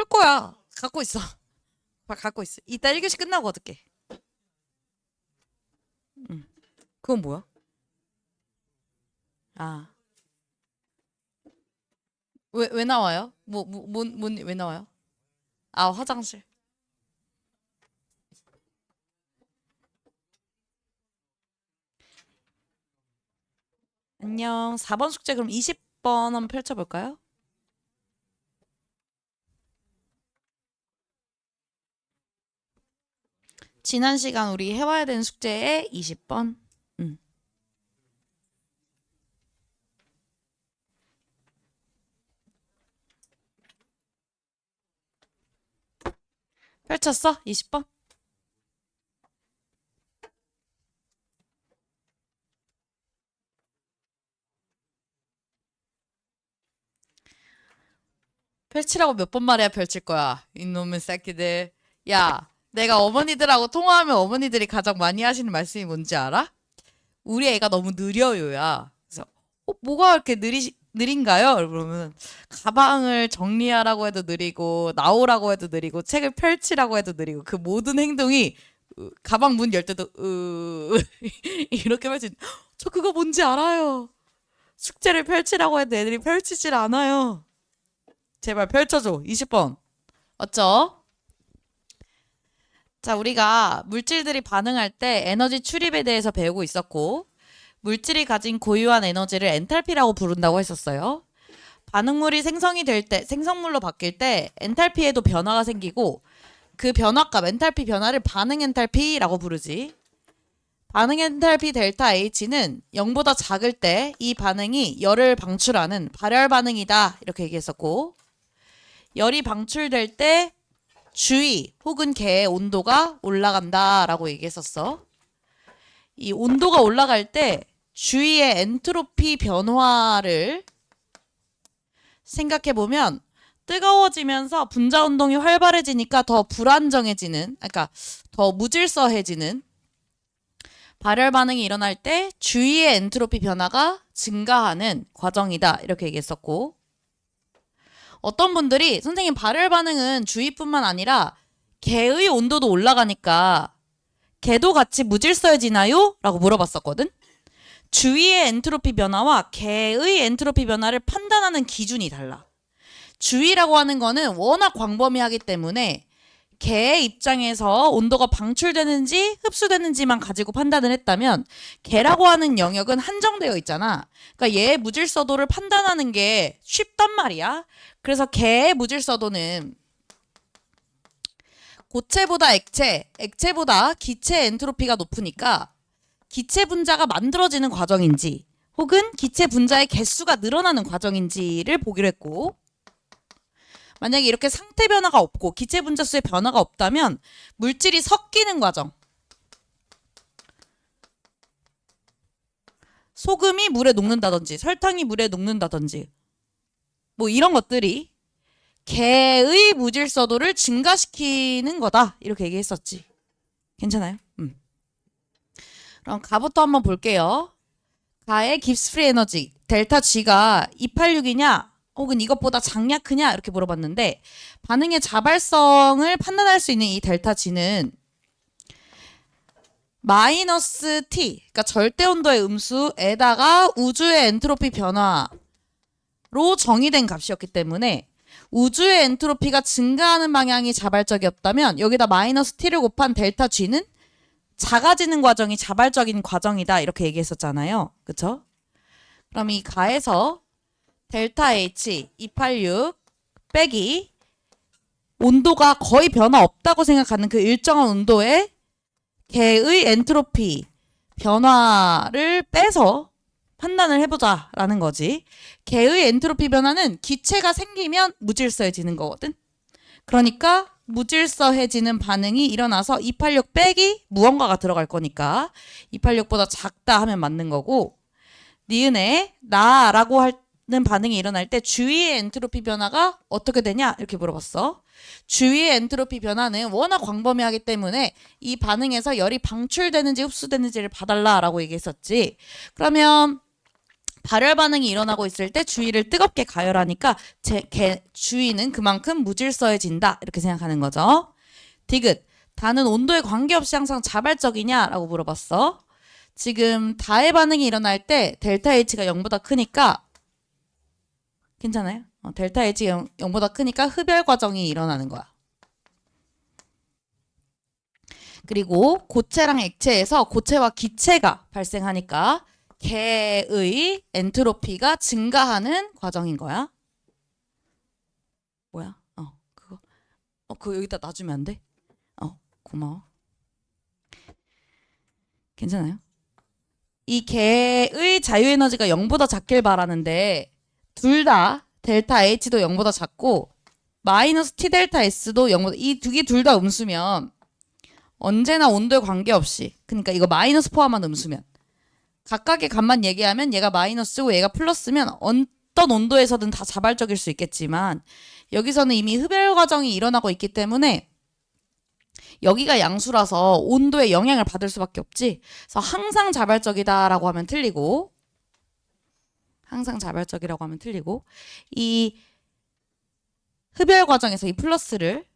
풀 거야. 갖고 있어. 갖고 있어. 이따 1교시 끝나고 어떡해. 응. 그건 뭐야? 아. 왜 나와요? 왜 나와요? 아, 화장실. 안녕. 4번 숙제 그럼 20번 한번 펼쳐볼까요? 지난 시간 우리 해와야 되는 숙제에 20번. 응. 펼쳤어? 20번? 펼치라고 몇 번 말해야 펼칠 거야. 이놈의 새끼들. 야, 내가 어머니들하고 통화하면 어머니들이 가장 많이 하시는 말씀이 뭔지 알아? 우리 애가 너무 느려요야. 그래서 뭐가 이렇게 느린가요? 그러면 가방을 정리하라고 해도 느리고 나오라고 해도 느리고 책을 펼치라고 해도 느리고 그 모든 행동이 가방 문 열 때도 이렇게 펼치. 저 그거 뭔지 알아요. 숙제를 펼치라고 해도 애들이 펼치질 않아요. 제발 펼쳐줘. 20번. 어쩌? 자, 우리가 물질들이 반응할 때 에너지 출입에 대해서 배우고 있었고, 물질이 가진 고유한 에너지를 엔탈피라고 부른다고 했었어요. 반응물이 생성이 될 때, 생성물로 바뀔 때 엔탈피에도 변화가 생기고, 그 변화값, 엔탈피 변화를 반응 엔탈피라고 부르지. 반응 엔탈피 델타 H는 0보다 작을 때 이 반응이 열을 방출하는 발열 반응이다. 이렇게 얘기했었고, 열이 방출될 때 주위 혹은 계의 온도가 올라간다라고 얘기했었어. 이 온도가 올라갈 때 주위의 엔트로피 변화를 생각해 보면 뜨거워지면서 분자 운동이 활발해지니까 더 불안정해지는, 그러니까 더 무질서해지는 발열 반응이 일어날 때 주위의 엔트로피 변화가 증가하는 과정이다. 이렇게 얘기했었고, 어떤 분들이 선생님 발열 반응은 주위뿐만 아니라 개의 온도도 올라가니까 개도 같이 무질서해지나요? 라고 물어봤었거든. 주위의 엔트로피 변화와 개의 엔트로피 변화를 판단하는 기준이 달라. 주위라고 하는 거는 워낙 광범위하기 때문에 개의 입장에서 온도가 방출되는지 흡수되는지만 가지고 판단을 했다면 개라고 하는 영역은 한정되어 있잖아. 그러니까 얘의 무질서도를 판단하는 게 쉽단 말이야. 그래서 개의 무질서도는 고체보다 액체보다 기체 엔트로피가 높으니까 기체 분자가 만들어지는 과정인지 혹은 기체 분자의 개수가 늘어나는 과정인지를 보기로 했고, 만약에 이렇게 상태 변화가 없고 기체 분자 수의 변화가 없다면 물질이 섞이는 과정, 소금이 물에 녹는다든지 설탕이 물에 녹는다든지 뭐 이런 것들이 개의 무질서도를 증가시키는 거다. 이렇게 얘기했었지. 괜찮아요? 그럼 가부터 한번 볼게요. 가의 깁스 프리 에너지 델타 G가 286이냐 혹은 이것보다 작냐 크냐 이렇게 물어봤는데, 반응의 자발성을 판단할 수 있는 이 델타 G는 마이너스 T, 그러니까 절대 온도의 음수에다가 우주의 엔트로피 변화로 정의된 값이었기 때문에 우주의 엔트로피가 증가하는 방향이 자발적이었다면 여기다 마이너스 T를 곱한 델타 G는 작아지는 과정이 자발적인 과정이다. 이렇게 얘기했었잖아요. 그쵸? 그럼 이 가에서 델타 H 286 빼기 온도가 거의 변화 없다고 생각하는 그 일정한 온도의 개의 엔트로피 변화를 빼서 판단을 해보자라는 거지. 개의 엔트로피 변화는 기체가 생기면 무질서해지는 거거든. 그러니까 무질서해지는 반응이 일어나서 286 빼기 무언가가 들어갈 거니까 286보다 작다 하면 맞는 거고, 니은에 나라고 하는 반응이 일어날 때 주위의 엔트로피 변화가 어떻게 되냐 이렇게 물어봤어. 주위의 엔트로피 변화는 워낙 광범위하기 때문에 이 반응에서 열이 방출되는지 흡수되는지를 봐달라라고 얘기했었지. 그러면 발열 반응이 일어나고 있을 때 주위를 뜨겁게 가열하니까 주위는 그만큼 무질서해진다. 이렇게 생각하는 거죠. 디귿. 다는 온도에 관계없이 항상 자발적이냐라고 물어봤어. 지금 다의 반응이 일어날 때 델타 H가 0보다 크니까 괜찮아요? 델타 H가 0보다 크니까 흡열 과정이 일어나는 거야. 그리고 고체랑 액체에서 고체와 기체가 발생하니까 개의 엔트로피가 증가하는 과정인 거야. 뭐야? 그거 여기다 놔주면 안 돼? 고마워. 괜찮아요? 이 개의 자유에너지가 0보다 작길 바라는데 둘 다 델타 H도 0보다 작고 마이너스 T 델타 S도 0보다 이 두 개 둘 다 음수면 언제나 온도에 관계없이 그러니까 이거 마이너스 포함한 음수면 각각의 값만 얘기하면 얘가 마이너스고 얘가 플러스면 어떤 온도에서든 다 자발적일 수 있겠지만 여기서는 이미 흡열 과정이 일어나고 있기 때문에 여기가 양수라서 온도에 영향을 받을 수밖에 없지. 그래서 항상 자발적이다라고 하면 틀리고 항상 자발적이라고 하면 틀리고 이 흡열 과정에서 이 플러스를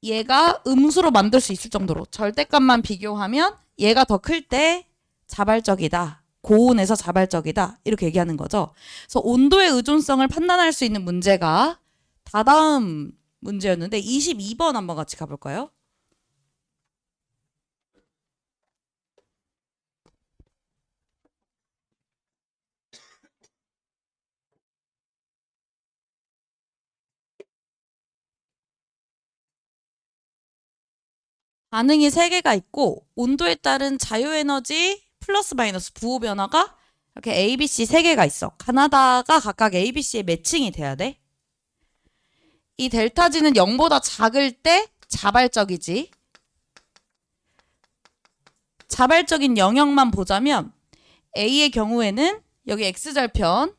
얘가 음수로 만들 수 있을 정도로 절대값만 비교하면 얘가 더 클 때 자발적이다. 고온에서 자발적이다. 이렇게 얘기하는 거죠. 그래서 온도의 의존성을 판단할 수 있는 문제가 다다음 문제였는데 22번 한번 같이 가볼까요? 반응이 3개가 있고 온도에 따른 자유에너지 플러스 마이너스 부호 변화가 이렇게 A, B, C 3개가 있어. 가나다가 각각 A, B, C에 매칭이 돼야 돼. 이 델타 G는 0보다 작을 때 자발적이지. 자발적인 영역만 보자면 A의 경우에는 여기 X절편보다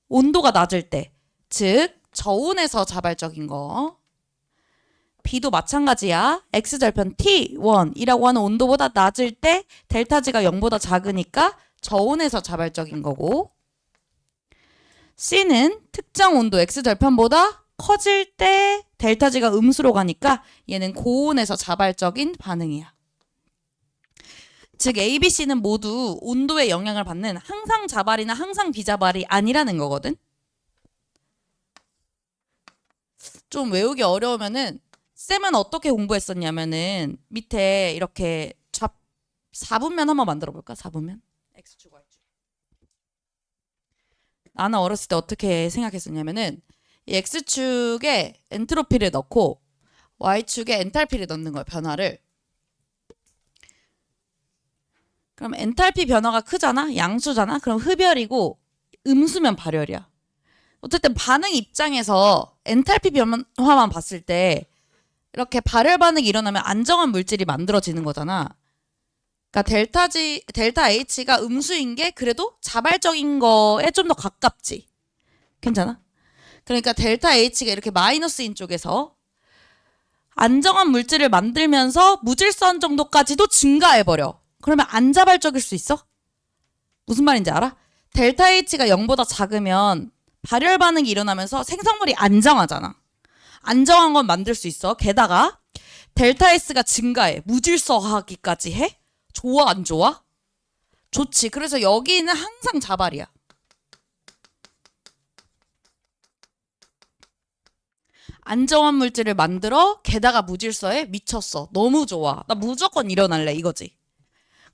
온도가 낮을 때, 즉 저온에서 자발적인 거. B도 마찬가지야. X절편 T1이라고 하는 온도보다 낮을 때 델타 G가 0보다 작으니까 저온에서 자발적인 거고 C는 특정 온도 X절편보다 커질 때 델타 G가 음수로 가니까 얘는 고온에서 자발적인 반응이야. 즉 A, B, C는 모두 온도에 영향을 받는 항상 자발이나 항상 비자발이 아니라는 거거든. 좀 외우기 어려우면은 쌤은 어떻게 공부했었냐면은 밑에 이렇게 4분면 한번 만들어 볼까? 4분면? X축, Y축. 나는 어렸을 때 어떻게 생각했었냐면은 이 X축에 엔트로피를 넣고 Y축에 엔탈피를 넣는 거야, 변화를. 그럼 엔탈피 변화가 크잖아? 양수잖아? 그럼 흡열이고 음수면 발열이야. 어쨌든 반응 입장에서 엔탈피 변화만 봤을 때 이렇게 발열 반응이 일어나면 안정한 물질이 만들어지는 거잖아. 그러니까 델타 H가 음수인 게 그래도 자발적인 거에 좀 더 가깝지. 괜찮아? 그러니까 델타 H가 이렇게 마이너스인 쪽에서 안정한 물질을 만들면서 무질서한 정도까지도 증가해버려. 그러면 안 자발적일 수 있어? 무슨 말인지 알아? 델타 H가 0보다 작으면 발열 반응이 일어나면서 생성물이 안정하잖아. 안정한 건 만들 수 있어. 게다가 델타 S가 증가해. 무질서하기까지 해? 좋아, 안 좋아? 좋지. 그래서 여기는 항상 자발이야. 안정한 물질을 만들어 게다가 무질서에 미쳤어. 너무 좋아. 나 무조건 일어날래 이거지.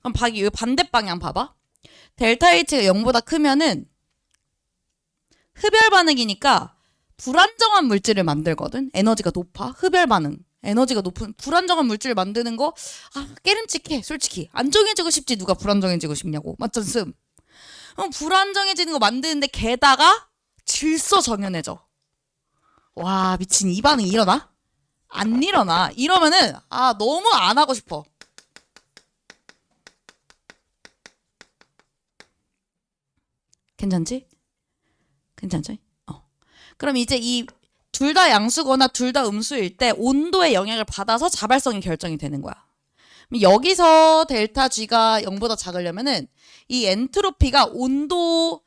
그럼 여기 반대 방향 봐봐. 델타 H가 0보다 크면은 흡열 반응이니까 불안정한 물질을 만들거든. 에너지가 높아. 흡열 반응. 에너지가 높은 불안정한 물질을 만드는 거 깨름칙해. 솔직히. 안정해지고 싶지 누가 불안정해지고 싶냐고. 맞잖음. 불안정해지는 거 만드는데 게다가 질서 정연해져. 와 미친 이 반응 일어나? 안 일어나. 이러면은 너무 안 하고 싶어. 괜찮지? 괜찮지? 그럼 이제 이 둘 다 양수거나 둘 다 음수일 때 온도의 영향을 받아서 자발성이 결정이 되는 거야. 여기서 델타 G가 0보다 작으려면은 이 엔트로피가 온도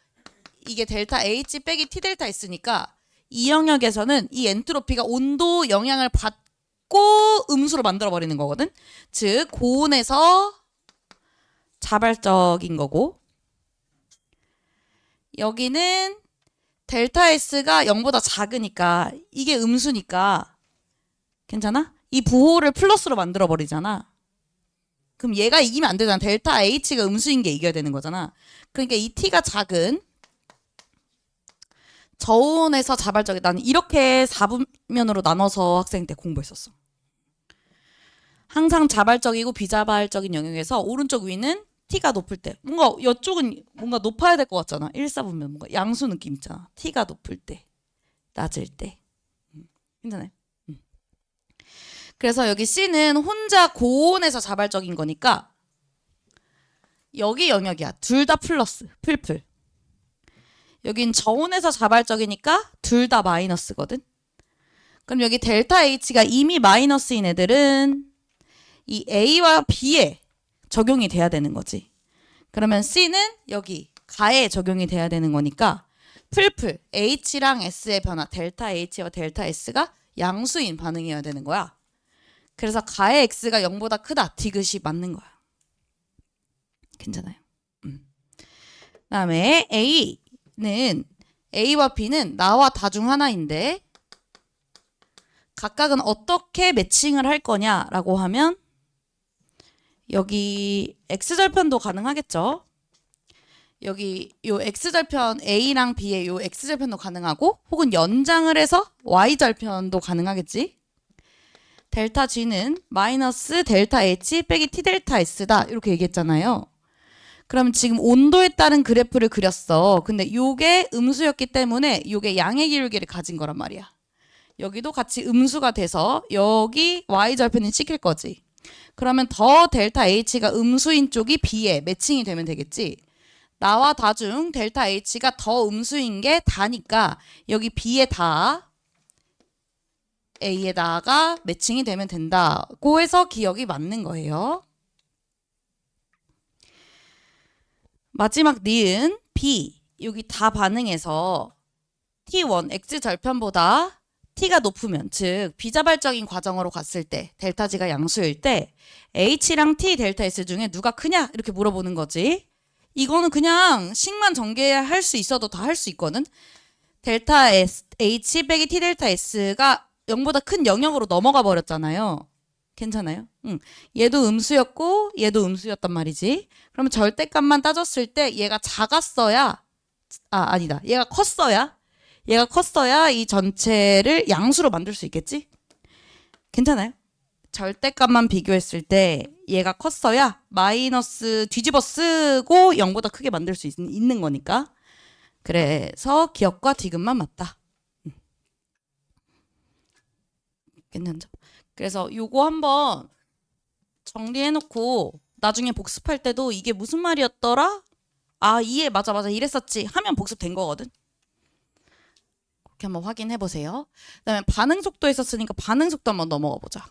이게 델타 H 빼기 T 델타 있으니까 이 영역에서는 이 엔트로피가 온도 영향을 받고 음수로 만들어 버리는 거거든. 즉 고온에서 자발적인 거고, 여기는 델타 S가 0보다 작으니까 이게 음수니까 괜찮아? 이 부호를 플러스로 만들어 버리잖아. 그럼 얘가 이기면 안 되잖아. 델타 H가 음수인 게 이겨야 되는 거잖아. 그러니까 이 T가 작은 저온에서 자발적이, 나는 이렇게 4분면으로 나눠서 학생 때 공부했었어. 항상 자발적이고 비자발적인 영역에서 오른쪽 위는 T가 높을 때, 뭔가 이쪽은 뭔가 높아야 될 것 같잖아. 1, 4분면 뭔가 양수 느낌 있잖아. T가 높을 때, 낮을 때. 괜찮아요? 그래서 여기 C는 혼자 고온에서 자발적인 거니까 여기 영역이야. 둘 다 플러스, 풀풀. 여긴 저온에서 자발적이니까 둘 다 마이너스거든. 그럼 여기 델타 H가 이미 마이너스인 애들은 이 A와 B에 적용이 돼야 되는 거지. 그러면 C는 여기 가에 적용이 돼야 되는 거니까 풀풀 H랑 S의 변화, 델타 H와 델타 S가 양수인 반응이어야 되는 거야. 그래서 가의 X가 0보다 크다. 디귿이 맞는 거야. 괜찮아요. 그다음에 A와 B는 나와 다 중 하나인데 각각은 어떻게 매칭을 할 거냐라고 하면 여기 X절편도 가능하겠죠. 여기 요 X절편 A랑 B의 요 X절편도 가능하고 혹은 연장을 해서 Y절편도 가능하겠지. 델타 G는 마이너스 델타 H 빼기 T 델타 S다. 이렇게 얘기했잖아요. 그럼 지금 온도에 따른 그래프를 그렸어. 근데 요게 음수였기 때문에 요게 양의 기울기를 가진 거란 말이야. 여기도 같이 음수가 돼서 여기 Y절편이 찍힐 거지. 그러면 더 델타 H가 음수인 쪽이 B에 매칭이 되면 되겠지. 나와 다 중 델타 H가 더 음수인 게 다니까 여기 B에 다 A에다가 매칭이 되면 된다고 해서 기억이 맞는 거예요. 마지막 니은 B, 여기 다 반응해서 T1 X절편보다 T가 높으면, 즉 비자발적인 과정으로 갔을 때 델타 G가 양수일 때 H랑 T 델타 S 중에 누가 크냐 이렇게 물어보는 거지. 이거는 그냥 식만 전개할 수 있어도 다 할 수 있거든. 델타 H 빼기 T 델타 S가 0보다 큰 영역으로 넘어가 버렸잖아요. 괜찮아요? 응. 얘도 음수였고 얘도 음수였단 말이지. 그러면 절대값만 따졌을 때 얘가 작았어야, 아니다. 얘가 컸어야 이 전체를 양수로 만들 수 있겠지? 괜찮아요? 절대값만 비교했을 때 얘가 컸어야 마이너스 뒤집어 쓰고 0보다 크게 만들 수 있는 거니까. 그래서 기억과 디귿만 맞다. 괜찮죠? 그래서 요거 한번 정리해놓고 나중에 복습할 때도 이게 무슨 말이었더라? 이해, 맞아 이랬었지 하면 복습된 거거든. 그렇게 한번 확인해 보세요. 그다음에 반응 속도 했었으니까 반응 속도 한번 넘어가 보자.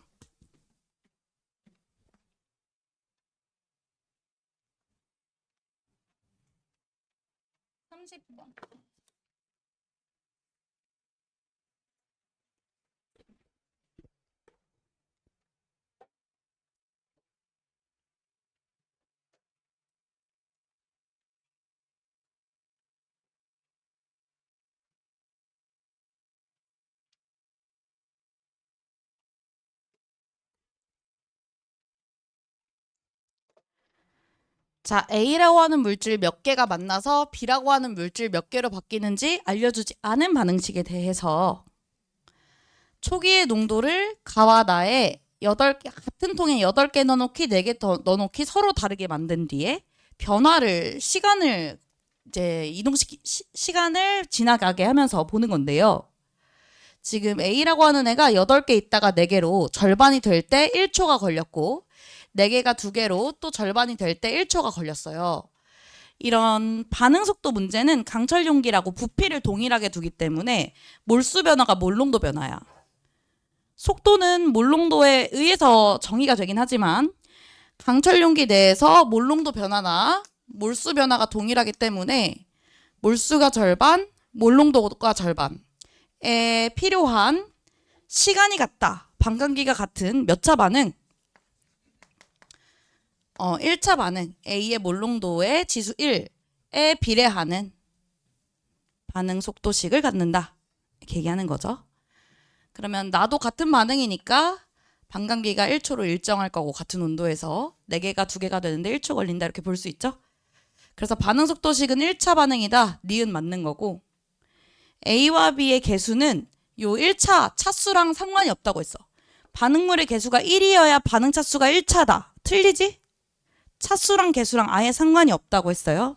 자, A라고 하는 물질 몇 개가 만나서 B라고 하는 물질 몇 개로 바뀌는지 알려주지 않은 반응식에 대해서 초기의 농도를 가와 나의 8개, 같은 통에 8개 넣어놓기, 4개 더 넣어놓기 서로 다르게 만든 뒤에 변화를, 시간을 이제 시간을 지나가게 하면서 보는 건데요. 지금 A라고 하는 애가 8개 있다가 4개로 절반이 될 때 1초가 걸렸고 4개가 2개로 또 절반이 될 때 1초가 걸렸어요. 이런 반응 속도 문제는 강철 용기라고 부피를 동일하게 두기 때문에 몰수 변화가 몰농도 변화야. 속도는 몰농도에 의해서 정의가 되긴 하지만 강철 용기 내에서 몰농도 변화나 몰수 변화가 동일하기 때문에 몰수가 절반, 몰농도가 절반에 필요한 시간이 같다. 반감기가 같은 몇 차 반응? 1차 반응 A의 몰농도의 지수 1에 비례하는 반응 속도식을 갖는다. 이렇게 얘기하는 거죠. 그러면 나도 같은 반응이니까 반감기가 1초로 일정할 거고 같은 온도에서 4개가 2개가 되는데 1초 걸린다 이렇게 볼 수 있죠. 그래서 반응 속도식은 1차 반응이다. 니은 맞는 거고 A와 B의 개수는 요 1차 차수랑 상관이 없다고 했어. 반응물의 개수가 1이어야 반응 차수가 1차다. 틀리지? 차수랑 개수랑 아예 상관이 없다고 했어요.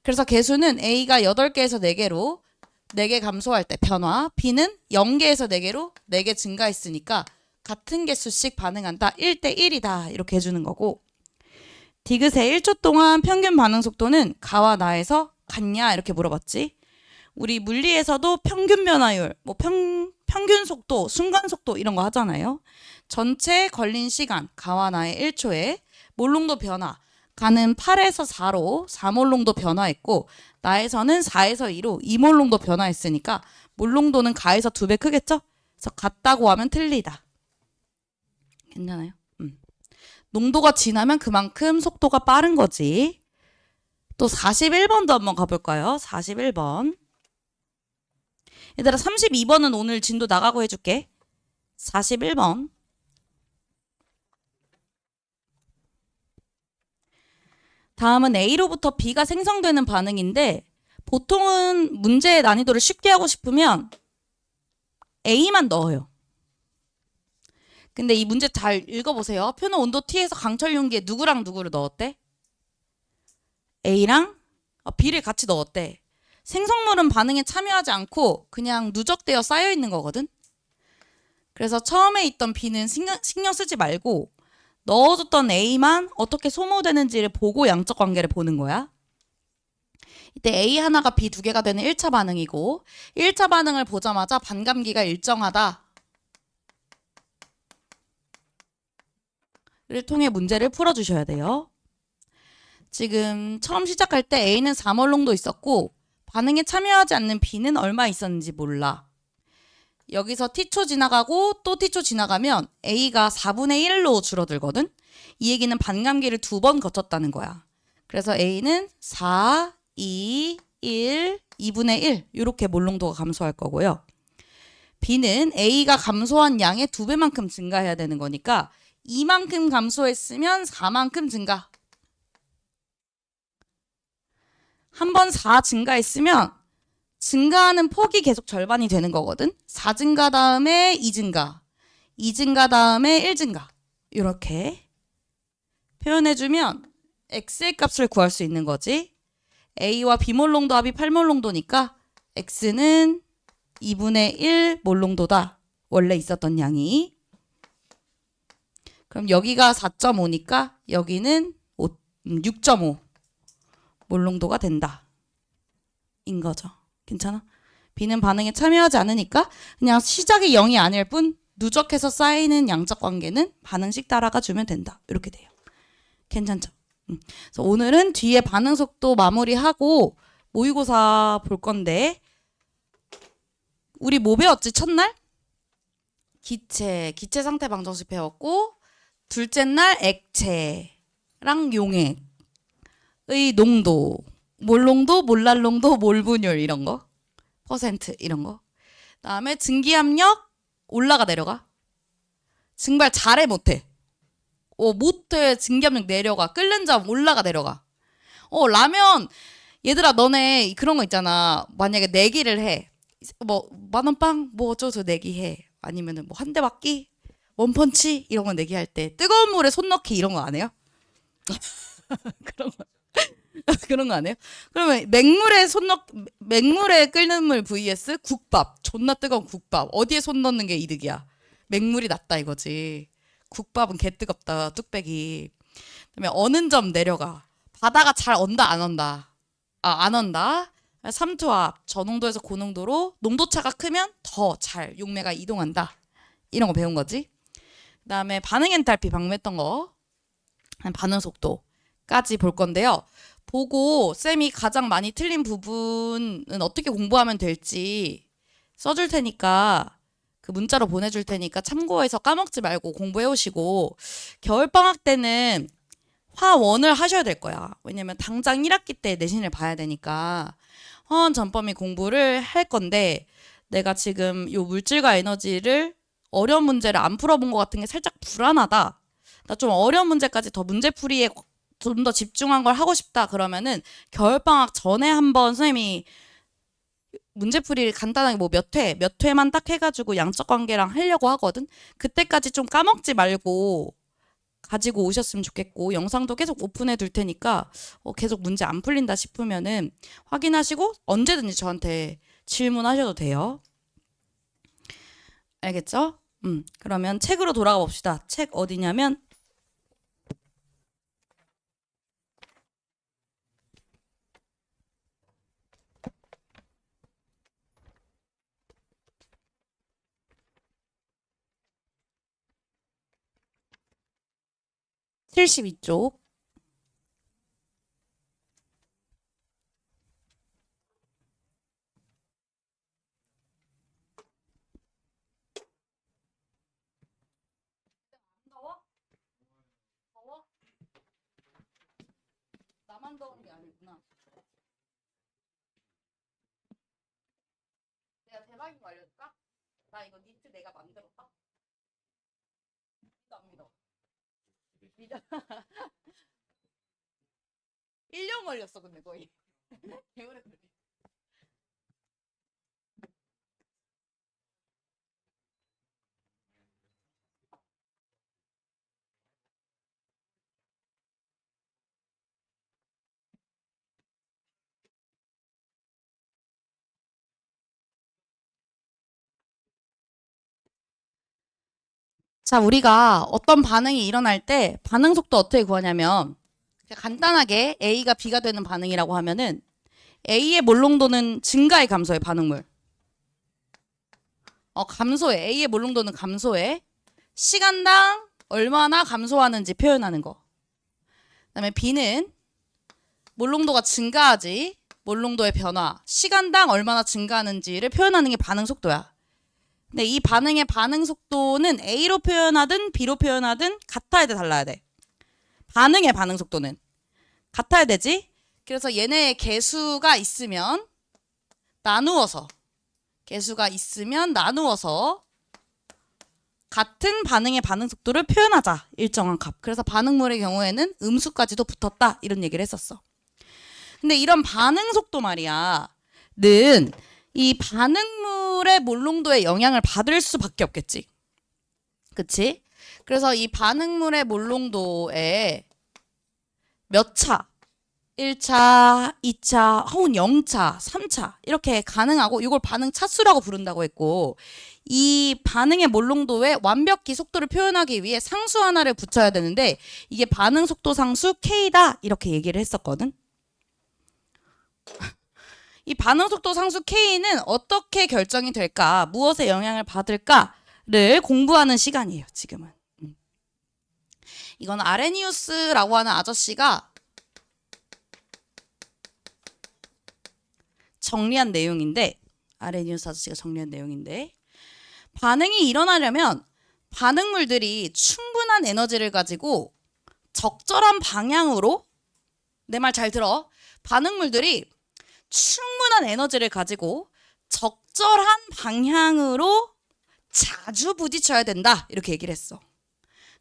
그래서 개수는 A가 8개에서 4개로 4개 감소할 때 변화, B는 0개에서 4개로 4개 증가했으니까 같은 개수씩 반응한다. 1대 1이다. 이렇게 해주는 거고 디귿의 1초 동안 평균 반응 속도는 가와 나에서 같냐 이렇게 물어봤지. 우리 물리에서도 평균 변화율, 뭐 평균 속도, 순간 속도 이런 거 하잖아요. 전체 걸린 시간, 가와 나의 1초에 몰농도 변화, 가는 8에서 4로 4몰농도 변화했고 나에서는 4에서 2로 2몰농도 변화했으니까 몰농도는 가에서 2배 크겠죠? 그래서 같다고 하면 틀리다. 괜찮아요? 농도가 진하면 그만큼 속도가 빠른 거지. 또 41번도 한번 가볼까요? 41번. 얘들아 32번은 오늘 진도 나가고 해줄게. 41번. 다음은 A로부터 B가 생성되는 반응인데 보통은 문제의 난이도를 쉽게 하고 싶으면 A만 넣어요. 근데 이 문제 잘 읽어보세요. 표는 온도 T에서 강철 용기에 누구랑 누구를 넣었대? A랑 B를 같이 넣었대. 생성물은 반응에 참여하지 않고 그냥 누적되어 쌓여있는 거거든. 그래서 처음에 있던 B는 신경 쓰지 말고 넣어줬던 A만 어떻게 소모되는지를 보고 양적 관계를 보는 거야. 이때 A 하나가 B 2개가 되는 1차 반응이고 1차 반응을 보자마자 반감기가 일정하다 를 통해 문제를 풀어주셔야 돼요. 지금 처음 시작할 때 A는 4몰농도 있었고 반응에 참여하지 않는 B는 얼마 있었는지 몰라. 여기서 T초 지나가고 또 T초 지나가면 A가 4분의 1로 줄어들거든. 이 얘기는 반감기를 2번 거쳤다는 거야. 그래서 A는 4, 2, 1, 2분의 1 이렇게 몰농도가 감소할 거고요. B는 A가 감소한 양의 2배만큼 증가해야 되는 거니까 2만큼 감소했으면 4만큼 증가. 한 번 4 증가했으면 증가하는 폭이 계속 절반이 되는 거거든. 4 증가 다음에 2 증가, 2 증가 다음에 1 증가 이렇게 표현해주면 X의 값을 구할 수 있는 거지. A와 B몰농도 합이 8몰농도니까 X는 2분의 1 몰농도다. 원래 있었던 양이. 그럼 여기가 4.5니까 여기는 6.5 몰농도가 된다. 인 거죠. 괜찮아? B는 반응에 참여하지 않으니까 그냥 시작이 0이 아닐 뿐 누적해서 쌓이는 양적 관계는 반응식 따라가 주면 된다. 이렇게 돼요. 괜찮죠? 그래서 오늘은 뒤에 반응 속도 마무리하고 모의고사 볼 건데 우리 뭐 배웠지? 첫날? 기체 상태 방정식 배웠고 둘째 날 액체랑 용액의 농도, 몰농도, 몰랄농도, 몰분율 이런 거, 퍼센트 이런 거. 그다음에 증기압력 올라가 내려가. 증발 잘해 못해. 못해. 증기압력 내려가. 끓는 점 올라가 내려가. 라면 얘들아 너네 그런 거 있잖아. 만약에 내기를 해. 뭐 만원빵 뭐 어쩌고 내기해. 아니면은 뭐 한 대 맞기, 원펀치 이런 거 내기할 때 뜨거운 물에 손 넣기 이런 거 안 해요? 그런 거 안 해요? 그러면 맹물에 끓는 물 vs 국밥. 존나 뜨거운 국밥. 어디에 손 넣는 게 이득이야? 맹물이 낫다 이거지. 국밥은 개 뜨겁다. 뚝배기. 그다음에 어는 점 내려가. 바다가 잘 언다 안 언다? 안 언다. 삼투압 저농도에서 고농도로 농도차가 크면 더 잘 용매가 이동한다. 이런 거 배운 거지. 그다음에 반응 엔탈피 방금 했던 거. 반응 속도까지 볼 건데요. 보고 쌤이 가장 많이 틀린 부분은 어떻게 공부하면 될지 써줄 테니까 그 문자로 보내줄 테니까 참고해서 까먹지 말고 공부해 오시고 겨울방학 때는 화원을 하셔야 될 거야. 왜냐면 당장 1학기 때 내신을 봐야 되니까 화원 전범위 공부를 할 건데 내가 지금 요 물질과 에너지를 어려운 문제를 안 풀어본 것 같은 게 살짝 불안하다. 나 좀 어려운 문제까지 더 문제풀이에 좀 더 집중한 걸 하고 싶다. 그러면은 겨울방학 전에 한번 선생님이 문제풀이를 간단하게 뭐 몇 회만 딱 해가지고 양적 관계랑 하려고 하거든. 그때까지 좀 까먹지 말고 가지고 오셨으면 좋겠고 영상도 계속 오픈해 둘 테니까 계속 문제 안 풀린다 싶으면은 확인하시고 언제든지 저한테 질문하셔도 돼요. 알겠죠? 그러면 책으로 돌아가 봅시다. 책 어디냐면 72쪽. 더워? 더워? 나만 더운 게 아니구나. 내가 대박인 거 알려줄까? 나 이거 니트 내가 만들었다. 믿어 안 믿어? 믿어. 1년 걸렸어 근데 거의. 개오래 걸려. 자, 우리가 어떤 반응이 일어날 때 반응 속도 어떻게 구하냐면 간단하게 A가 B가 되는 반응이라고 하면은 A의 몰롱도는 증가해 감소해 반응물. 감소해. A의 몰롱도는 감소해. 시간당 얼마나 감소하는지 표현하는 거. 그다음에 B는 몰롱도가 증가하지. 몰롱도의 변화. 시간당 얼마나 증가하는지를 표현하는 게 반응 속도야. 근데 이 반응의 반응 속도는 A로 표현하든 B로 표현하든 같아야 돼, 달라야 돼. 반응의 반응 속도는 같아야 되지. 그래서 얘네의 개수가 있으면 나누어서 같은 반응의 반응 속도를 표현하자. 일정한 값. 그래서 반응물의 경우에는 음수까지도 붙었다. 이런 얘기를 했었어. 근데 이런 반응 속도 말이야. 는 이 반응물의 몰롱도에 영향을 받을 수밖에 없겠지. 그치? 그래서 이 반응물의 몰롱도에 몇 차, 1차, 2차, 혹은 0차, 3차 이렇게 가능하고 이걸 반응 차수라고 부른다고 했고 이 반응의 몰롱도에 완벽히 속도를 표현하기 위해 상수 하나를 붙여야 되는데 이게 반응 속도 상수 K다 이렇게 얘기를 했었거든. 이 반응 속도 상수 K는 어떻게 결정이 될까? 무엇에 영향을 받을까를 공부하는 시간이에요, 지금은. 이건 아레니우스라고 하는 아저씨가 정리한 내용인데 아레니우스 아저씨가 정리한 내용인데 반응이 일어나려면 반응물들이 충분한 에너지를 가지고 적절한 방향으로 내 말 잘 들어. 반응물들이 충분한 에너지를 가지고 적절한 방향으로 자주 부딪혀야 된다. 이렇게 얘기를 했어.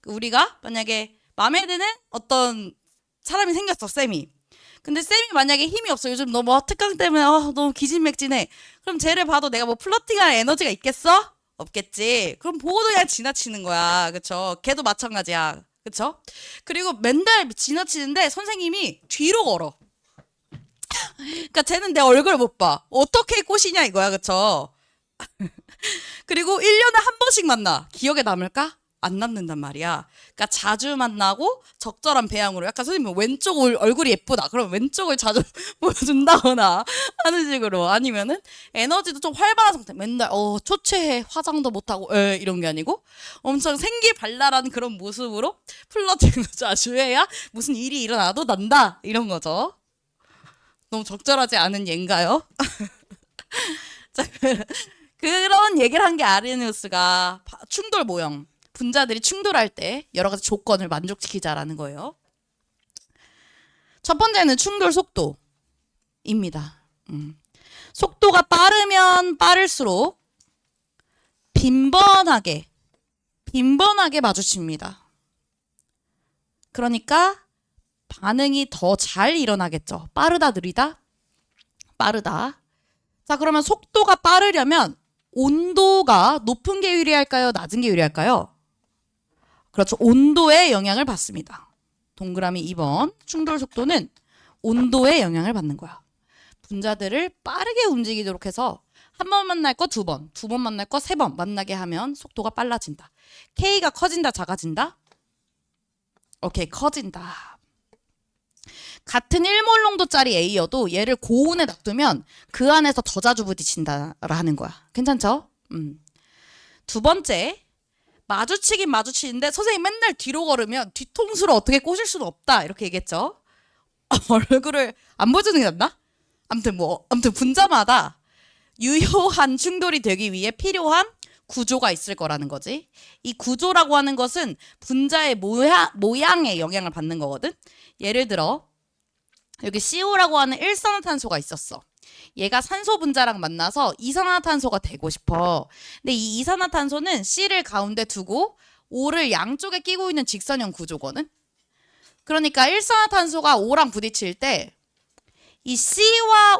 우리가 만약에 마음에 드는 어떤 사람이 생겼어, 쌤이. 근데 쌤이 만약에 힘이 없어. 요즘 너무 특강 때문에 너무 기진맥진해. 그럼 쟤를 봐도 내가 뭐 플러팅할 에너지가 있겠어? 없겠지. 그럼 보고도 그냥 지나치는 거야. 그쵸? 걔도 마찬가지야. 그쵸? 그리고 맨날 지나치는데 선생님이 뒤로 걸어. 그러니까 쟤는 내 얼굴을 못 봐. 어떻게 꼬시냐 이거야. 그쵸? 그리고 1년에 한 번씩 만나. 기억에 남을까? 안 남는단 말이야. 그러니까 자주 만나고 적절한 배양으로 약간 선생님 왼쪽 얼굴이 예쁘다. 그럼 왼쪽을 자주 보여준다거나 하는 식으로 아니면은 에너지도 좀 활발한 상태. 맨날 초췌해 화장도 못하고 이런 게 아니고 엄청 생기발랄한 그런 모습으로 플러팅도 자주 해야 무슨 일이 일어나도 난다 이런 거죠. 너무 적절하지 않은 예인가요? 자, 그런 얘기를 한 게 아르헤니우스가 충돌 모형, 분자들이 충돌할 때 여러 가지 조건을 만족시키자라는 거예요. 첫 번째는 충돌 속도입니다. 속도가 빠르면 빠를수록 빈번하게 마주칩니다. 그러니까 반응이 더 잘 일어나겠죠. 빠르다, 느리다? 빠르다. 자, 그러면 속도가 빠르려면 온도가 높은 게 유리할까요? 낮은 게 유리할까요? 그렇죠. 온도에 영향을 받습니다. 동그라미 2번. 충돌 속도는 온도에 영향을 받는 거야. 분자들을 빠르게 움직이도록 해서 한 번 만날 거 두 번, 두 번 만날 거 세 번 만나게 하면 속도가 빨라진다. K가 커진다, 작아진다? 오케이, 커진다. 같은 1몰 농도짜리 A여도 얘를 고온에 놔두면 그 안에서 더 자주 부딪힌다라는 거야. 괜찮죠? 두 번째, 마주치긴 마주치는데 선생님 맨날 뒤로 걸으면 뒤통수를 어떻게 꼬실 수는 없다 이렇게 얘기했죠. 얼굴을 안 보여주는 게 낫나? 아무튼 분자마다 유효한 충돌이 되기 위해 필요한 구조가 있을 거라는 거지. 이 구조라고 하는 것은 분자의 모양에 영향을 받는 거거든. 예를 들어 여기 CO라고 하는 일산화탄소가 있었어. 얘가 산소 분자랑 만나서 이산화탄소가 되고 싶어. 근데 이 이산화탄소는 C를 가운데 두고 O를 양쪽에 끼고 있는 직선형 구조거든. 그러니까 일산화탄소가 O랑 부딪힐 때 이 C와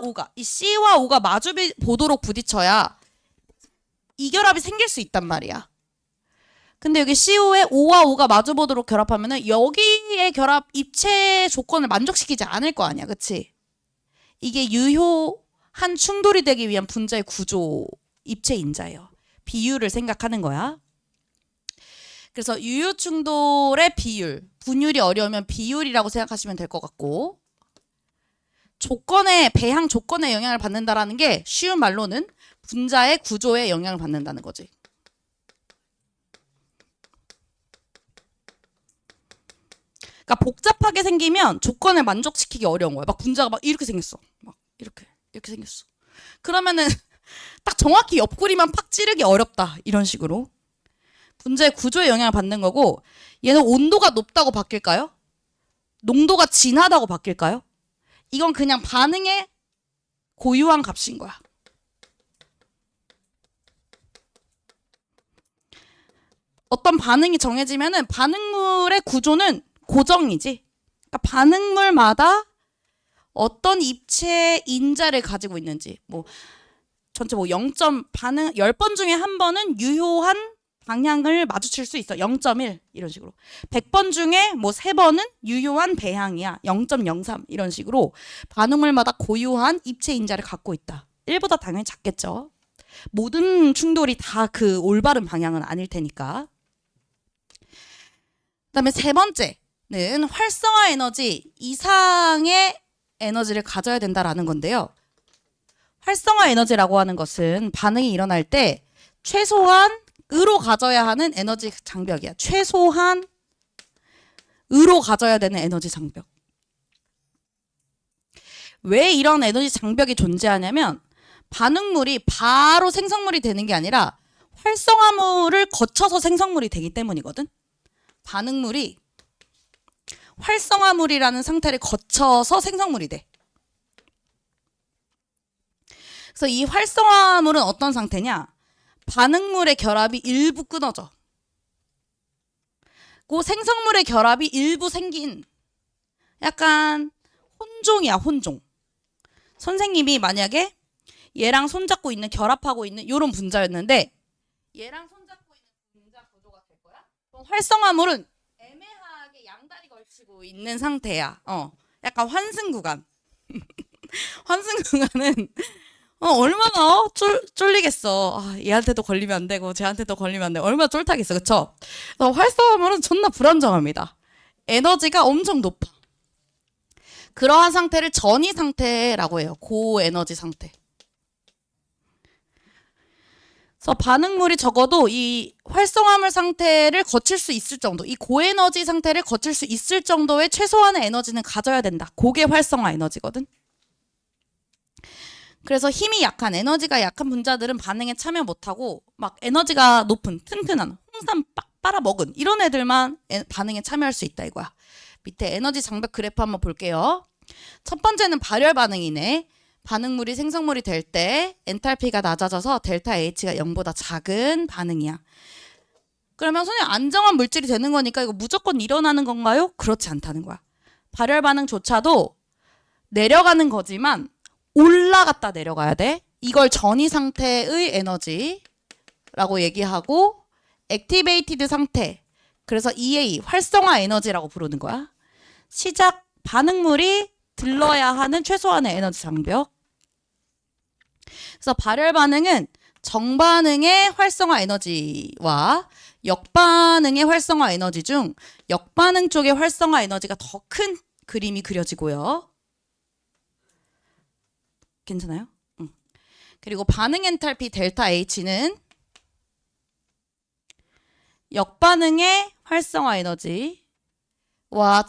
O가 마주 보도록 부딪혀야 이 결합이 생길 수 있단 말이야. 근데 여기 CO에 O와 O가 마주 보도록 결합하면은 여기의 결합 입체 조건을 만족시키지 않을 거 아니야. 그치? 이게 유효한 충돌이 되기 위한 분자의 구조 입체 인자예요. 비율을 생각하는 거야. 그래서 유효 충돌의 비율, 분율이 어려우면 비율이라고 생각하시면 될 것 같고, 배항 조건에 영향을 받는다라는 게 쉬운 말로는 분자의 구조에 영향을 받는다는 거지. 그러니까 복잡하게 생기면 조건을 만족시키기 어려운 거야. 막 분자가 막 이렇게 생겼어. 막 이렇게 생겼어. 그러면은 딱 정확히 옆구리만 팍 찌르기 어렵다. 이런 식으로. 분자의 구조에 영향을 받는 거고, 얘는 온도가 높다고 바뀔까요? 농도가 진하다고 바뀔까요? 이건 그냥 반응의 고유한 값인 거야. 어떤 반응이 정해지면은 반응물의 구조는 고정이지. 그러니까 반응물마다 어떤 입체 인자를 가지고 있는지, 전체 10번 중에 한 번은 유효한 방향을 마주칠 수 있어. 0.1 이런 식으로. 100번 중에 3번은 유효한 배항이야. 0.03 이런 식으로 반응물마다 고유한 입체 인자를 갖고 있다. 1보다 당연히 작겠죠. 모든 충돌이 다 그 올바른 방향은 아닐 테니까. 그다음에 세 번째는 활성화 에너지 이상의 에너지를 가져야 된다라는 건데요. 활성화 에너지라고 하는 것은 반응이 일어날 때 최소한으로 가져야 하는 에너지 장벽이야. 최소한으로 가져야 되는 에너지 장벽. 왜 이런 에너지 장벽이 존재하냐면 반응물이 바로 생성물이 되는 게 아니라 활성화물을 거쳐서 생성물이 되기 때문이거든. 반응물이 활성화물이라는 상태를 거쳐서 생성물이 돼. 그래서 이 활성화물은 어떤 상태냐? 반응물의 결합이 일부 끊어져. 그 생성물의 결합이 일부 생긴 약간 혼종이야, 혼종. 선생님이 만약에 얘랑 손잡고 있는, 결합하고 있는 이런 분자였는데 얘랑 손잡고 있는 분자 구조가 될 거야? 그럼 활성화물은 애매하게 양다리 걸치고 있는 상태야. 약간 환승 구간. 환승 구간은 얼마나 쫄리겠어. 얘한테도 걸리면 안 되고 쟤한테도 걸리면 안 되고 얼마나 쫄타겠어. 그쵸? 활성화물은 존나 불안정합니다. 에너지가 엄청 높아. 그러한 상태를 전이 상태라고 해요. 고에너지 상태. 그래서 반응물이 적어도 이 활성화물 상태를 거칠 수 있을 정도, 이 고에너지 상태를 거칠 수 있을 정도의 최소한의 에너지는 가져야 된다. 그게 활성화 에너지거든. 그래서 힘이 약한 에너지가 약한 분자들은 반응에 참여 못하고 막 에너지가 높은 튼튼한 홍삼 빡 빨아먹은 이런 애들만 반응에 참여할 수 있다 이거야. 밑에 에너지 장벽 그래프 한번 볼게요. 첫 번째는 발열 반응이네. 반응물이 생성물이 될 때 엔탈피가 낮아져서 델타 H가 0보다 작은 반응이야. 그러면 선생님 안정한 물질이 되는 거니까 이거 무조건 일어나는 건가요? 그렇지 않다는 거야. 발열 반응조차도 내려가는 거지만 올라갔다 내려가야 돼. 이걸 전이 상태의 에너지라고 얘기하고 액티베이티드 상태. 그래서 EA 활성화 에너지라고 부르는 거야. 시작 반응물이 들러야 하는 최소한의 에너지 장벽. 그래서 발열 반응은 정반응의 활성화 에너지와 역반응의 활성화 에너지 중 역반응 쪽의 활성화 에너지가 더 큰 그림이 그려지고요. 괜찮아요? 그리고 반응 엔탈피 델타 H는 역반응의 활성화 에너지와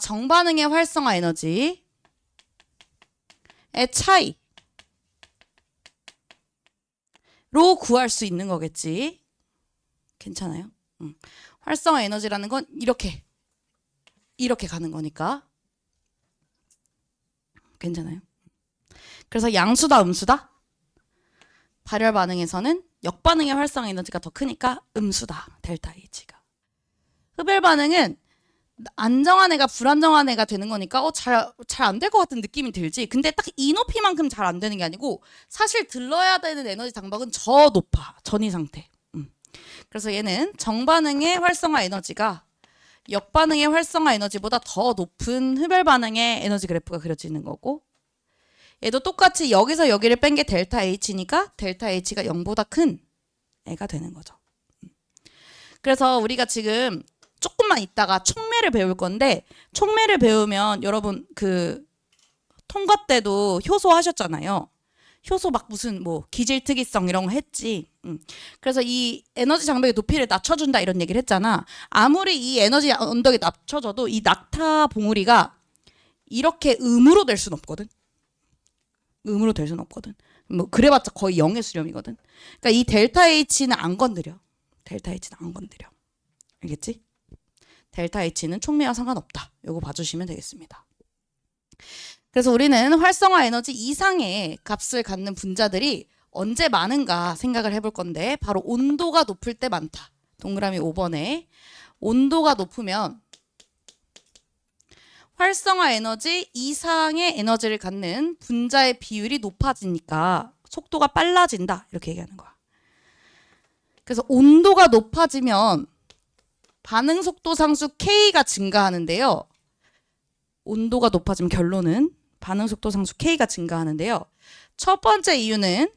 정반응의 활성화 에너지의 차이로 구할 수 있는 거겠지. 괜찮아요? 활성화 에너지라는 건 이렇게 가는 거니까. 괜찮아요? 그래서 양수다 음수다? 발열 반응에서는 역반응의 활성화 에너지가 더 크니까 음수다. 델타 H가. 흡열 반응은 안정한 애가 불안정한 애가 되는 거니까 잘 안 될 것 같은 느낌이 들지. 근데 딱 이 높이만큼 잘 안 되는 게 아니고 사실 들러야 되는 에너지 장벽은 저 높아. 전이 상태. 그래서 얘는 정반응의 활성화 에너지가 역반응의 활성화 에너지보다 더 높은 흡열 반응의 에너지 그래프가 그려지는 거고, 얘도 똑같이 여기서 여기를 뺀 게 델타 H니까 델타 H가 0보다 큰 애가 되는 거죠. 그래서 우리가 지금 조금만 있다가 촉매를 배울 건데, 촉매를 배우면 여러분 그 통과 때도 효소 하셨잖아요. 효소 막 무슨 뭐 기질 특이성 이런 거 했지. 그래서 이 에너지 장벽의 높이를 낮춰준다 이런 얘기를 했잖아. 아무리 이 에너지 언덕이 낮춰져도 이 낙타 봉우리가 이렇게 음으로 될 수는 없거든. 음으로 될 수는 없거든. 뭐 그래봤자 거의 0의 수렴이거든. 그러니까 이 델타 H는 안 건드려. 델타 H는 안 건드려. 알겠지? 델타 H는 촉매와 상관없다. 요거 봐주시면 되겠습니다. 그래서 우리는 활성화 에너지 이상의 값을 갖는 분자들이 언제 많은가 생각을 해볼 건데, 바로 온도가 높을 때 많다. 동그라미 5번에 온도가 높으면 활성화 에너지 이상의 에너지를 갖는 분자의 비율이 높아지니까 속도가 빨라진다. 이렇게 얘기하는 거야. 그래서 온도가 높아지면 반응 속도 상수 K가 증가하는데요. 온도가 높아지면 결론은 반응 속도 상수 K가 증가하는데요. 첫 번째 이유는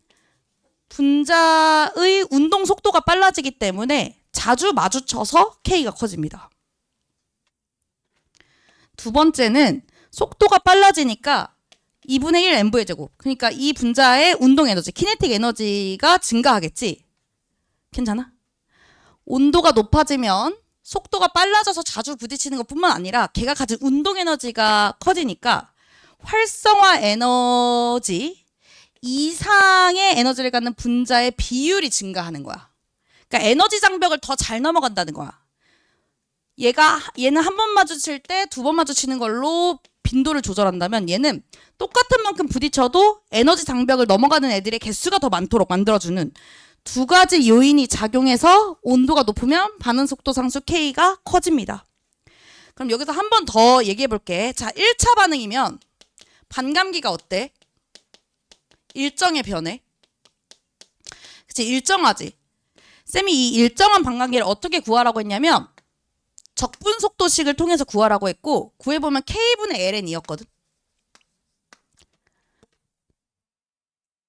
분자의 운동 속도가 빨라지기 때문에 자주 마주쳐서 K가 커집니다. 두 번째는 속도가 빨라지니까 2분의 1 mv의 제곱. 그러니까 이 분자의 운동 에너지, 키네틱 에너지가 증가하겠지. 괜찮아? 온도가 높아지면 속도가 빨라져서 자주 부딪히는 것뿐만 아니라 걔가 가진 운동 에너지가 커지니까 활성화 에너지 이상의 에너지를 갖는 분자의 비율이 증가하는 거야. 그러니까 에너지 장벽을 더 잘 넘어간다는 거야. 얘는 한 번 마주칠 때 두 번 마주치는 걸로 빈도를 조절한다면, 얘는 똑같은 만큼 부딪혀도 에너지 장벽을 넘어가는 애들의 개수가 더 많도록 만들어주는 두 가지 요인이 작용해서 온도가 높으면 반응 속도 상수 K가 커집니다. 그럼 여기서 한 번 더 얘기해 볼게. 자, 1차 반응이면 반감기가 어때? 일정에 변해. 그치, 일정하지. 쌤이 이 일정한 반감기를 어떻게 구하라고 했냐면 적분 속도식을 통해서 구하라고 했고, 구해보면 K분의 ln이었거든.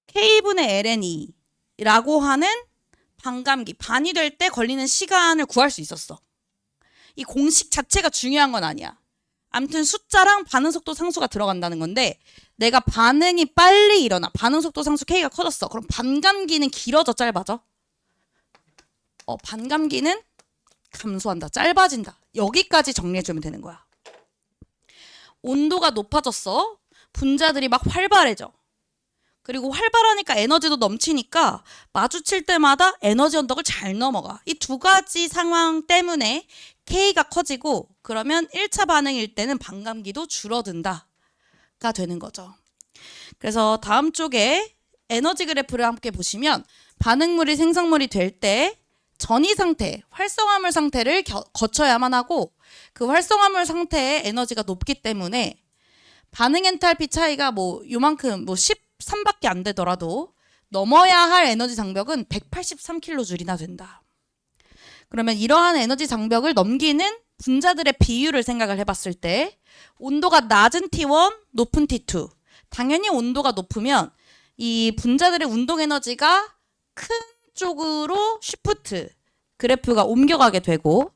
K분의 ln이라고 하는 반감기, 반이 될 때 걸리는 시간을 구할 수 있었어. 이 공식 자체가 중요한 건 아니야. 아무튼 숫자랑 반응 속도 상수가 들어간다는 건데, 내가 반응이 빨리 일어나. 반응 속도 상수 K가 커졌어. 그럼 반감기는 길어져, 짧아져? 반감기는 감소한다, 짧아진다. 여기까지 정리해주면 되는 거야. 온도가 높아졌어. 분자들이 막 활발해져. 그리고 활발하니까 에너지도 넘치니까 마주칠 때마다 에너지 언덕을 잘 넘어가. 이 두 가지 상황 때문에 K가 커지고 그러면 1차 반응일 때는 반감기도 줄어든다가 되는 거죠. 그래서 다음 쪽에 에너지 그래프를 함께 보시면 반응물이 생성물이 될 때 전이 상태, 활성화물 상태를 거쳐야만 하고 그 활성화물 상태의 에너지가 높기 때문에 반응 엔탈피 차이가 뭐 요만큼 뭐 13밖에 안 되더라도 넘어야 할 에너지 장벽은 183kJ나 된다. 그러면 이러한 에너지 장벽을 넘기는 분자들의 비율을 생각을 해봤을 때 온도가 낮은 T1, 높은 T2. 당연히 온도가 높으면 이 분자들의 운동 에너지가 큰 쪽으로 쉬프트 그래프가 옮겨가게 되고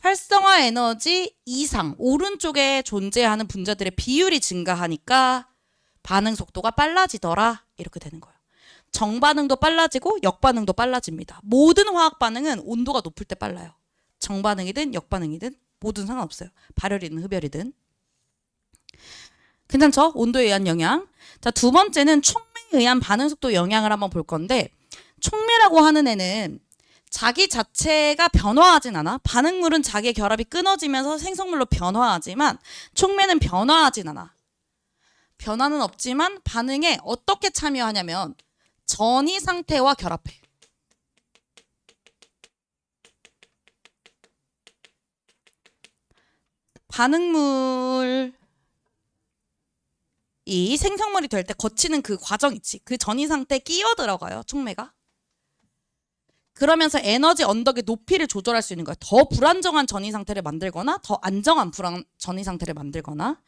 활성화 에너지 이상 오른쪽에 존재하는 분자들의 비율이 증가하니까 반응 속도가 빨라지더라 이렇게 되는 거예요. 정반응도 빨라지고 역반응도 빨라집니다. 모든 화학 반응은 온도가 높을 때 빨라요. 정반응이든 역반응이든 모든 상관없어요. 발열이든 흡열이든. 괜찮죠? 온도에 의한 영향. 자, 두 번째는 촉매에 의한 반응 속도 영향을 한번 볼 건데 촉매라고 하는 애는 자기 자체가 변화하진 않아. 반응물은 자기의 결합이 끊어지면서 생성물로 변화하지만 촉매는 변화하진 않아. 변화는 없지만 반응에 어떻게 참여하냐면 전이 상태와 결합해. 반응물이 생성물이 될 때 거치는 그 과정 있지. 그 전이 상태에 끼어 들어가요. 촉매가. 그러면서 에너지 언덕의 높이를 조절할 수 있는 거예요. 더 불안정한 전이 상태를 만들거나 더 안정한 전이 상태를 만들거나.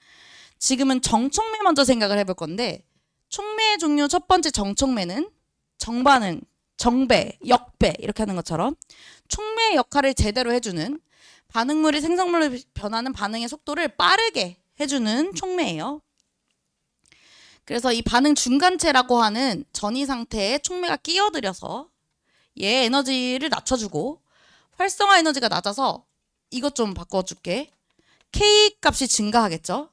지금은 정촉매 먼저 생각을 해볼 건데 촉매의 종류 첫 번째 정촉매는 정반응, 정배, 역배 이렇게 하는 것처럼 촉매의 역할을 제대로 해주는 반응물이 생성물로 변하는 반응의 속도를 빠르게 해주는 촉매예요. 그래서 이 반응 중간체라고 하는 전이 상태에 촉매가 끼어들여서 얘 에너지를 낮춰주고 활성화 에너지가 낮아서 이것 좀 바꿔줄게. K 값이 증가하겠죠.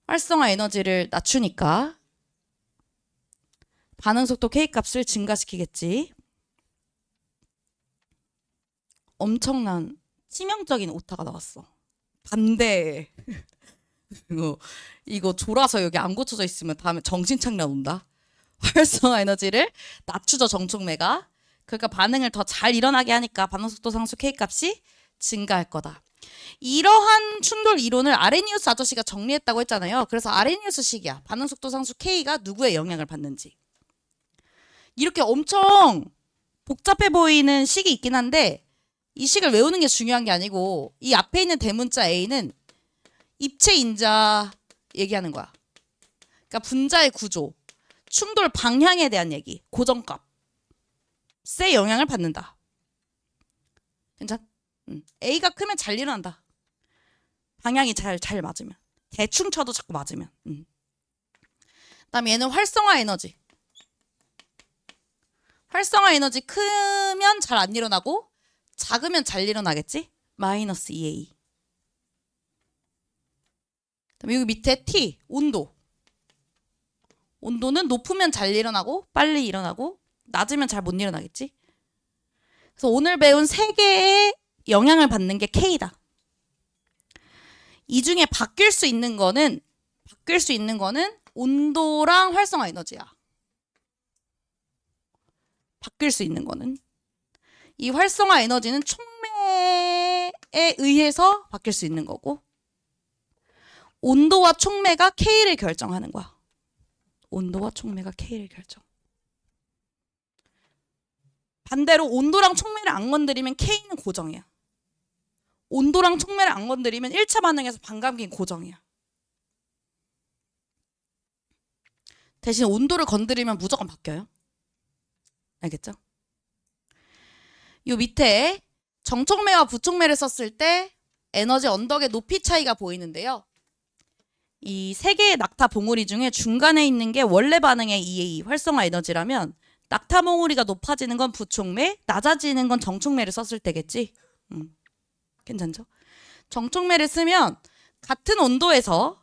활성화 에너지를 낮추니까 반응 속도 K 값을 증가시키겠지. 엄청난 치명적인 오타가 나왔어. 반대. 이거 졸아서 여기 안 고쳐져 있으면 다음에 정신착란 온다. 활성화 에너지를 낮추죠, 정촉매가. 그러니까 반응을 더 잘 일어나게 하니까 반응 속도 상수 K 값이 증가할 거다. 이러한 충돌 이론을 아레니우스 아저씨가 정리했다고 했잖아요. 그래서 아레니우스 식이야. 반응 속도 상수 K가 누구의 영향을 받는지. 이렇게 엄청 복잡해 보이는 식이 있긴 한데 이 식을 외우는 게 중요한 게 아니고 이 앞에 있는 대문자 A는 입체 인자 얘기하는 거야. 그러니까 분자의 구조, 충돌 방향에 대한 얘기, 고정값에 영향을 받는다. 괜찮? A가 크면 잘 일어난다. 방향이 잘 맞으면. 대충 쳐도 자꾸 맞으면. 그다음에 얘는 활성화 에너지. 활성화 에너지 크면 잘 안 일어나고 작으면 잘 일어나겠지? 마이너스 2A. 그다음에 여기 밑에 T, 온도. 온도는 높으면 잘 일어나고 빨리 일어나고 낮으면 잘 못 일어나겠지? 그래서 오늘 배운 세 개의 영향을 받는 게 K다. 이 중에 바뀔 수 있는 거는 온도랑 활성화 에너지야. 바뀔 수 있는 거는 이 활성화 에너지는 촉매에 의해서 바뀔 수 있는 거고 온도와 촉매가 K를 결정하는 거야. 온도와 촉매가 K를 결정. 반대로 온도랑 촉매를 안 건드리면 K는 고정이야. 온도랑 촉매를 안 건드리면 1차 반응에서 반감기는 고정이야. 대신 온도를 건드리면 무조건 바뀌어요. 알겠죠? 요 밑에 정촉매와 부촉매를 썼을 때 에너지 언덕의 높이 차이가 보이는데요. 이 세 개의 낙타 봉우리 중에 중간에 있는 게 원래 반응의 EA 활성화 에너지라면 낙타 봉우리가 높아지는 건 부촉매, 낮아지는 건 정촉매를 썼을 때겠지. 괜찮죠? 정촉매를 쓰면 같은 온도에서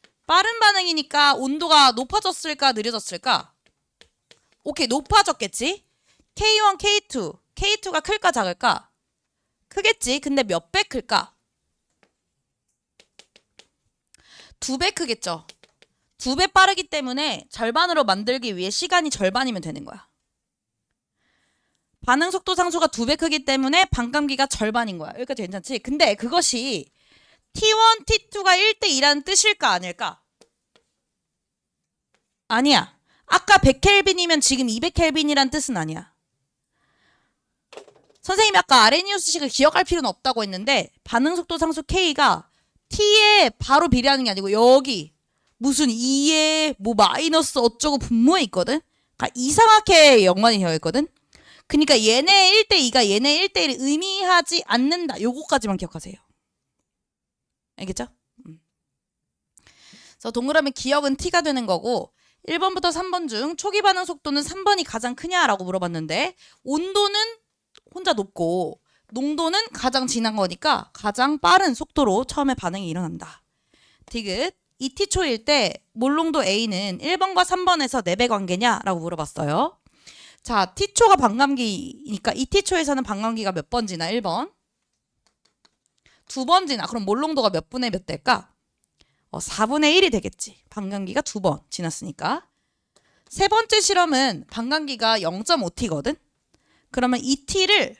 빠른 반응이니까 온도가 높아졌을까 느려졌을까? 오케이, 높아졌겠지? K1, K2. K2가 클까 작을까? 크겠지. 근데 몇 배 클까? 2배 크겠죠. 2배 빠르기 때문에 절반으로 만들기 위해 시간이 절반이면 되는 거야. 반응 속도 상수가 2배 크기 때문에 반감기가 절반인 거야. 여기까지 괜찮지? 근데 그것이 T1, T2가 1대2라는 뜻일까 아닐까? 아니야. 아까 100켈빈이면 지금 200켈빈이란 뜻은 아니야. 선생님이 아까 아레니우스식을 기억할 필요는 없다고 했는데 반응 속도 상수 K가 T에 바로 비례하는 게 아니고 여기 무슨 2에 뭐 마이너스 어쩌고 분모에 있거든? 그러니까 이상하게 연관이 되어 있거든? 그러니까 얘네 1대2가 얘네 1대1을 의미하지 않는다. 요거까지만 기억하세요. 알겠죠? 그래서 동그라미 기억은 T가 되는 거고 1번부터 3번 중 초기 반응 속도는 3번이 가장 크냐라고 물어봤는데 온도는 혼자 높고 농도는 가장 진한 거니까 가장 빠른 속도로 처음에 반응이 일어난다. 디귿 2T초일 때 몰농도 A는 1번과 3번에서 4배 관계냐라고 물어봤어요. 자, T초가 반감기니까 2T초에서는 반감기가 몇 번 지나? 1번. 2번 지나. 그럼 몰농도가 몇 분의 몇 될까? 4분의 1이 되겠지. 반감기가 2번 지났으니까. 세 번째 실험은 반감기가 0.5T거든? 그러면 2T를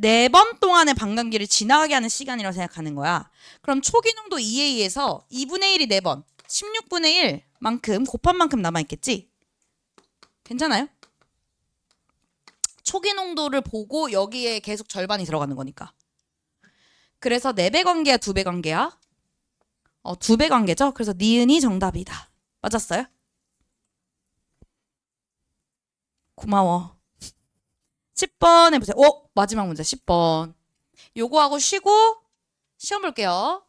4번 동안의 반감기를 지나가게 하는 시간이라고 생각하는 거야. 그럼 초기 농도 2A에서 2분의 1이 4번, 16분의 1만큼 곱한 만큼 남아있겠지? 괜찮아요? 초기 농도를 보고 여기에 계속 절반이 들어가는 거니까. 그래서 4배 관계야, 2배 관계야? 2배 관계죠? 그래서 니은이 정답이다. 맞았어요? 고마워. 10번 해보세요. 마지막 문제 10번. 요거 하고 쉬고 시험 볼게요.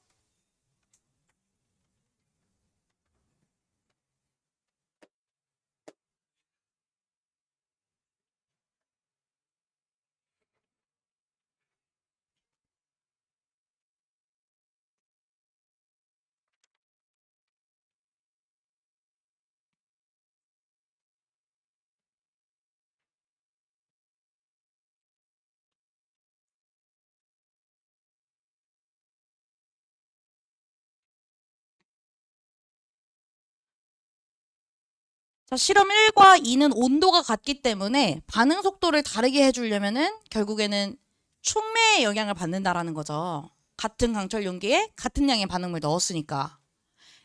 자, 실험 1과 2는 온도가 같기 때문에 반응 속도를 다르게 해주려면은 결국에는 촉매의 영향을 받는다라는 거죠. 같은 강철 용기에 같은 양의 반응물 넣었으니까.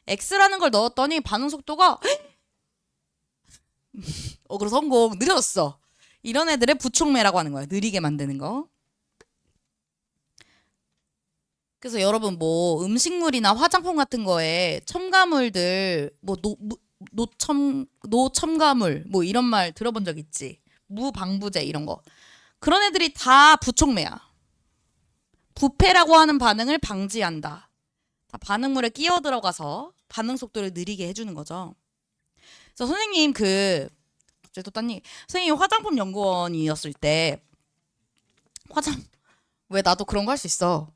X라는 걸 넣었더니 반응 속도가 그래서 성공 느려졌어. 이런 애들의 부촉매라고 하는 거야. 느리게 만드는 거. 그래서 여러분 뭐 음식물이나 화장품 같은 거에 첨가물들 뭐 노첨가물 뭐 이런 말 들어본 적 있지? 무방부제 이런 거. 그런 애들이 다 부촉매야. 부패라고 하는 반응을 방지한다. 다 반응물에 끼어 들어가서 반응 속도를 느리게 해주는 거죠. 그래서 선생님 또 딴 선생님 화장품 연구원이었을 때 왜 나도 그런 거 할 수 있어?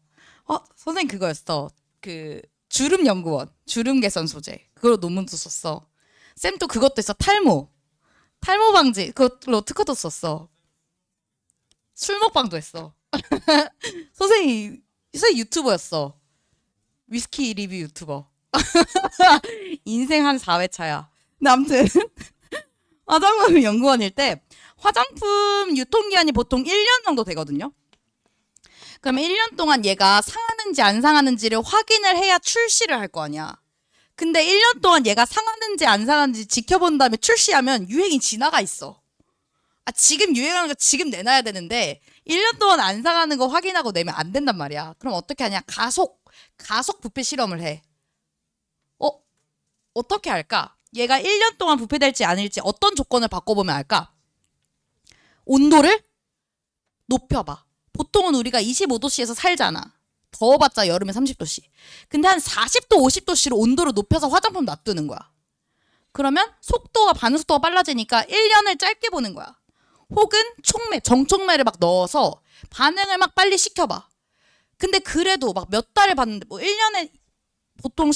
선생님 그거였어. 주름 연구원, 주름 개선 소재. 그걸로 논문도 썼어. 쌤 또 그것도 있어. 탈모 방지. 그걸로 특허도 썼어. 술 먹방도 했어. 선생님 유튜버였어. 위스키 리뷰 유튜버. 인생 한 4회차야. 근데 아무튼 화장품 연구원일 때 화장품 유통기한이 보통 1년 정도 되거든요. 그러면 1년 동안 얘가 상하는지 안 상하는지를 확인을 해야 출시를 할 거 아니야. 근데 1년 동안 얘가 상하는지 안 상하는지 지켜본 다음에 출시하면 유행이 지나가 있어. 지금 유행하는 거 지금 내놔야 되는데 1년 동안 안 상하는 거 확인하고 내면 안 된단 말이야. 그럼 어떻게 하냐? 가속 부패 실험을 해. 어떻게 할까? 얘가 1년 동안 부패될지 아닐지 어떤 조건을 바꿔보면 알까? 온도를 높여봐. 보통은 우리가 25도씨에서 살잖아. 더워봤자 여름에 30도씨. 근데 한 40도, 50도씨로 온도를 높여서 화장품 놔두는 거야. 그러면 반응 속도가 빨라지니까 1년을 짧게 보는 거야. 혹은 정촉매를 막 넣어서 반응을 막 빨리 시켜봐. 근데 그래도 막 몇 달을 봤는데 1년에 보통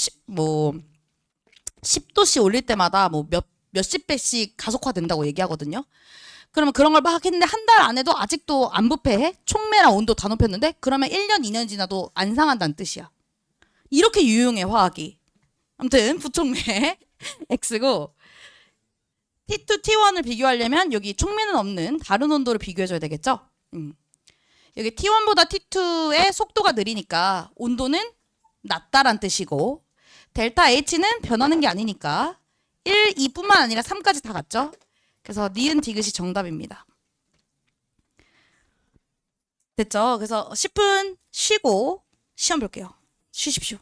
10도씨 올릴 때마다 뭐 몇십 배씩 가속화된다고 얘기하거든요. 그러면 그런 걸 막 했는데 한 달 안에도 아직도 안 부패해? 촉매랑 온도 다 높였는데? 그러면 1년, 2년 지나도 안 상한다는 뜻이야. 이렇게 유용해, 화학이. 아무튼 부촉매 X고, T2, T1을 비교하려면 여기 촉매는 없는 다른 온도를 비교해줘야 되겠죠? 여기 T1보다 T2의 속도가 느리니까 온도는 낮다란 뜻이고, 델타 H는 변하는 게 아니니까 1, 2뿐만 아니라 3까지 다 같죠? 그래서 니은 디귿이 정답입니다. 됐죠? 그래서 10분 쉬고 시험 볼게요. 쉬십시오.